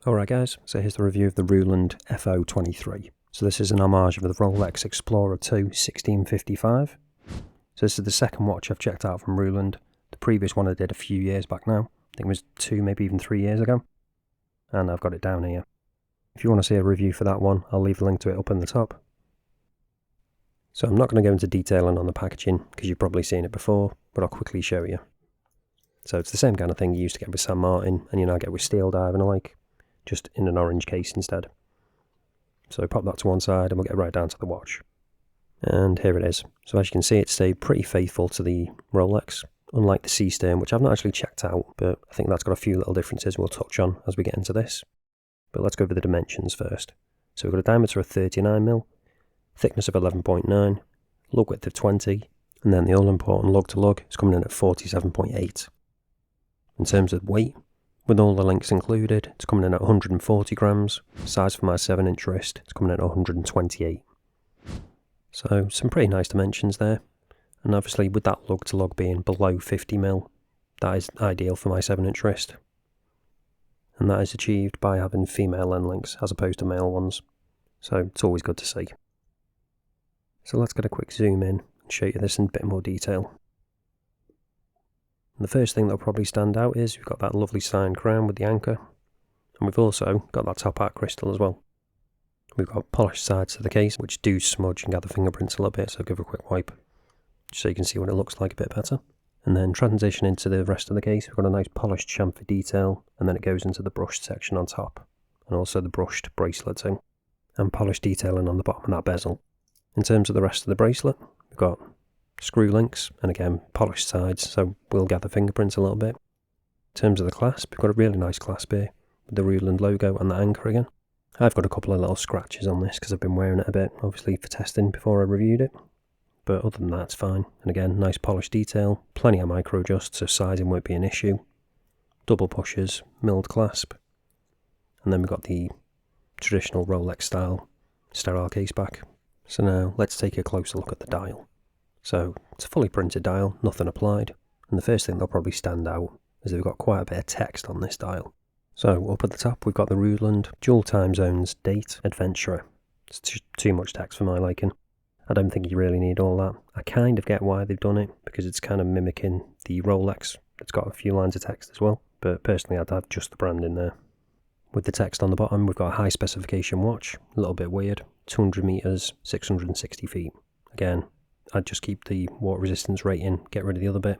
Alright guys, so here's the review of the Hruodland FO23. So this is an homage of the Rolex Explorer 2 1655. So this is the second watch I've checked out from Hruodland. The previous one I did a few years back now. I think it was 2, maybe even 3 years ago. And I've got it down here. If you want to see a review for that one, I'll leave a link to it up in the top. So I'm not going to go into detailing on the packaging, because you've probably seen it before, but I'll quickly show you. So it's the same kind of thing you used to get with San Martin, and you now get with Steel Dive and alike, just in an orange case instead. So pop that to one side and we'll get right down to the watch. And here it is. So as you can see, it stayed pretty faithful to the Rolex, unlike the C-Stern, which I've not actually checked out, but I think that's got a few little differences we'll touch on as we get into this. But let's go over the dimensions first. So we've got a diameter of 39mm, thickness of 11.9, lug width of 20, and then the all-important lug-to-lug is coming in at 47.8. In terms of weight, with all the links included, it's coming in at 140 grams. Size for my 7-inch wrist, it's coming in at 128. So some pretty nice dimensions there. And obviously with that lug-to-lug being below 50mm, that is ideal for my 7-inch wrist. And that is achieved by having female end links as opposed to male ones. So it's always good to see. So let's get a quick zoom in and show you this in a bit more detail. And the first thing that'll probably stand out is we've got that lovely signed crown with the anchor, and we've also got that top hat crystal as well. We've got polished sides to the case which do smudge and gather fingerprints a little bit, so give it a quick wipe just so you can see what it looks like a bit better. And then transition into the rest of the case, we've got a nice polished chamfer detail, and then it goes into the brushed section on top, and also the brushed braceleting, and polished detailing on the bottom of that bezel. In terms of the rest of the bracelet, we've got screw links, and again polished sides, so we'll gather fingerprints a little bit. In terms of the clasp, we've got a really nice clasp here with the Hruodland logo and the anchor again. I've got a couple of little scratches on this because I've been wearing it a bit, obviously for testing before I reviewed it, but other than that it's fine. And again, nice polished detail, plenty of micro adjusts so sizing won't be an issue, double pushers, milled clasp, and then we've got the traditional Rolex style sterile case back. So now let's take a closer look at the dial. So it's a fully printed dial, nothing applied, and the first thing that'll probably stand out is that we've got quite a bit of text on this dial. So up at the top we've got the Hruodland dual time zones date adventurer. It's too much text for my liking. I don't think you really need all that. I kind of get why they've done it, because it's kind of mimicking the Rolex. It's got a few lines of text as well, but personally I'd have just the brand in there. With the text on the bottom we've got a high specification watch, a little bit weird, 200 meters, 660 feet. Again, I'd just keep the water resistance rating, get rid of the other bit.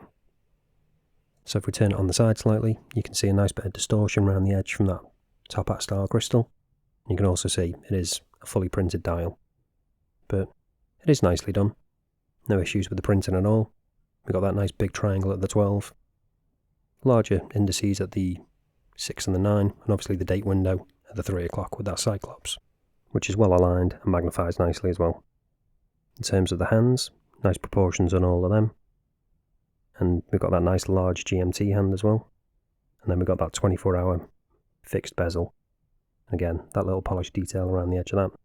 So if we turn it on the side slightly, you can see a nice bit of distortion around the edge from that top hat style crystal. You can also see it is a fully printed dial, but it is nicely done. No issues with the printing at all. We've got that nice big triangle at the 12, larger indices at the 6 and the 9, and obviously the date window at the 3 o'clock with that cyclops, which is well aligned and magnifies nicely as well. In terms of the hands, nice proportions on all of them. And we've got that nice large GMT hand as well. And then we've got that 24-hour fixed bezel. Again, that little polished detail around the edge of that.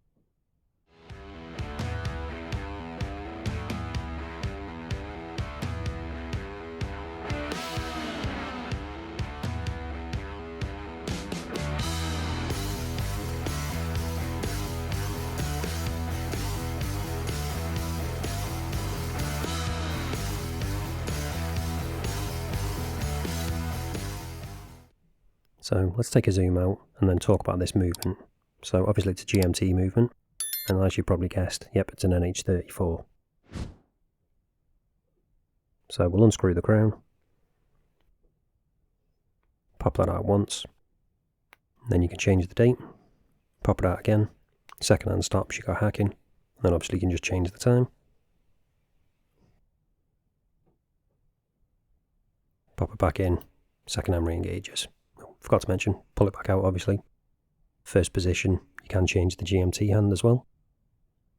So let's take a zoom out and then talk about this movement. So obviously it's a GMT movement, and as you probably guessed, yep, it's an NH34. So we'll unscrew the crown, pop that out once, then you can change the date, pop it out again, second hand stops, you go hacking, and then obviously you can just change the time. Pop it back in, second hand re-engages. Forgot to mention, pull it back out obviously. First position, you can change the GMT hand as well.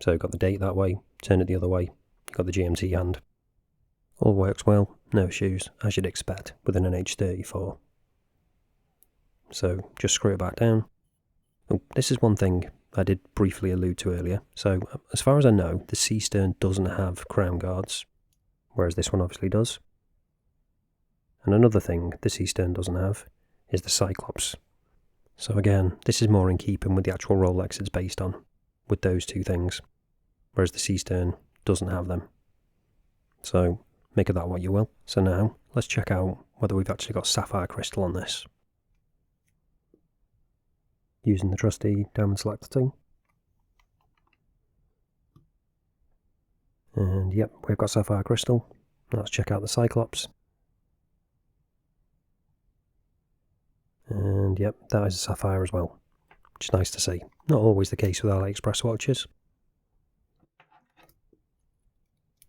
So you've got the date that way, turn it the other way, you've got the GMT hand. All works well, no issues, as you'd expect with an NH34. So just screw it back down. Oh, this is one thing I did briefly allude to earlier. So as far as I know, the C-Stern doesn't have crown guards, whereas this one obviously does. And another thing the C-Stern doesn't have is the cyclops. So again, this is more in keeping with the actual Rolex it's based on, with those two things, whereas the C-Stern doesn't have them. So make of that what you will. So now, let's check out whether we've actually got sapphire crystal on this. Using the trusty diamond selector tool. And yep, we've got sapphire crystal. Let's check out the Cyclops. And yep, that is a sapphire as well, which is nice to see. Not always the case with AliExpress watches.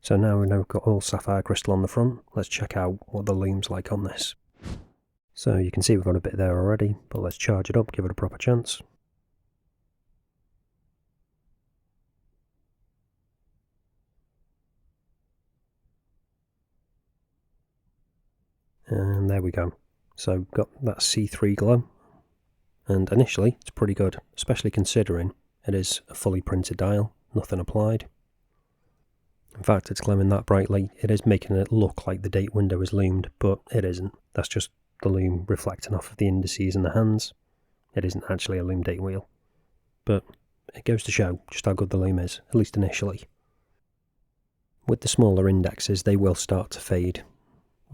So now we've got all sapphire crystal on the front, let's check out what the lume's like on this. So you can see we've got a bit there already, but let's charge it up, give it a proper chance. And there we go. So got that C3 glow, and initially it's pretty good, especially considering it is a fully printed dial, nothing applied. In fact, it's glowing that brightly, it is making it look like the date window is loomed, but it isn't. That's just the lume reflecting off of the indices in the hands. It isn't actually a lume date wheel. But it goes to show just how good the lume is, at least initially. With the smaller indexes, they will start to fade.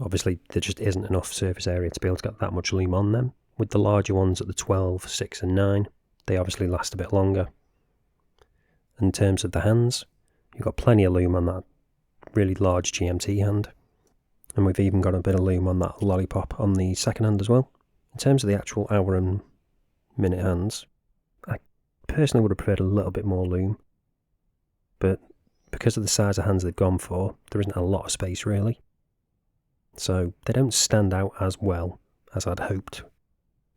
Obviously, there just isn't enough surface area to be able to get that much lume on them. With the larger ones at the 12, 6 and 9, they obviously last a bit longer. In terms of the hands, you've got plenty of lume on that really large GMT hand. And we've even got a bit of lume on that lollipop on the second hand as well. In terms of the actual hour and minute hands, I personally would have preferred a little bit more lume. But because of the size of hands they've gone for, there isn't a lot of space really. So they don't stand out as well as I'd hoped.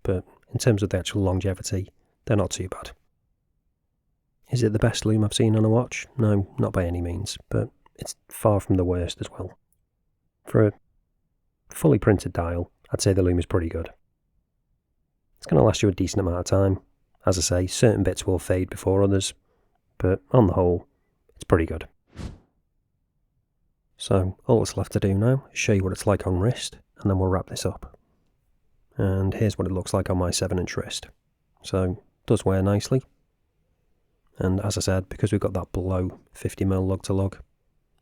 But in terms of the actual longevity, they're not too bad. Is it the best lume I've seen on a watch? No, not by any means, but it's far from the worst as well. For a fully printed dial, I'd say the lume is pretty good. It's going to last you a decent amount of time. As I say, certain bits will fade before others, but on the whole, it's pretty good. So all that's left to do now is show you what it's like on wrist, and then we'll wrap this up. And here's what it looks like on my 7-inch wrist. So it does wear nicely. And as I said, because we've got that below 50mm lug to lug,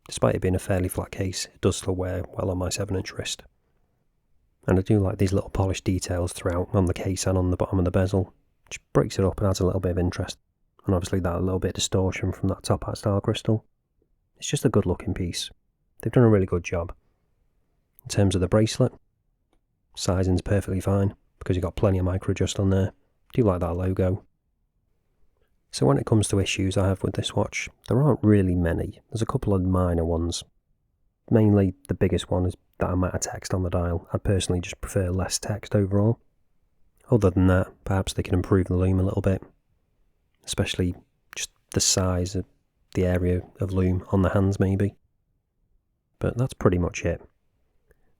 despite it being a fairly flat case, it does still wear well on my 7-inch wrist. And I do like these little polished details throughout on the case and on the bottom of the bezel, which breaks it up and adds a little bit of interest. And obviously that little bit of distortion from that top hat style crystal. It's just a good looking piece. They've done a really good job. In terms of the bracelet, sizing's perfectly fine, because you've got plenty of micro adjust on there. Do like that logo. So when it comes to issues I have with this watch, there aren't really many. There's a couple of minor ones. Mainly the biggest one is that amount of text on the dial. I personally just prefer less text overall. Other than that, perhaps they can improve the lume a little bit. Especially just the size of the area of lume on the hands maybe. But that's pretty much it.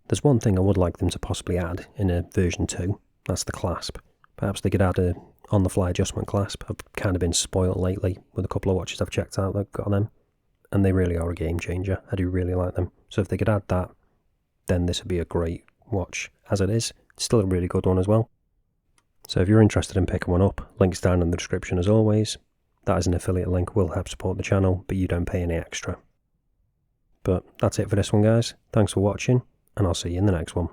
There's one thing I would like them to possibly add in a version 2. That's the clasp. Perhaps they could add a on-the-fly adjustment clasp. I've kind of been spoiled lately with a couple of watches I've checked out that got them. And they really are a game changer. I do really like them. So if they could add that, then this would be a great watch. As it is, it's still a really good one as well. So if you're interested in picking one up, links down in the description as always. That is an affiliate link, will help support the channel, but you don't pay any extra. But that's it for this one guys. Thanks for watching, and I'll see you in the next one.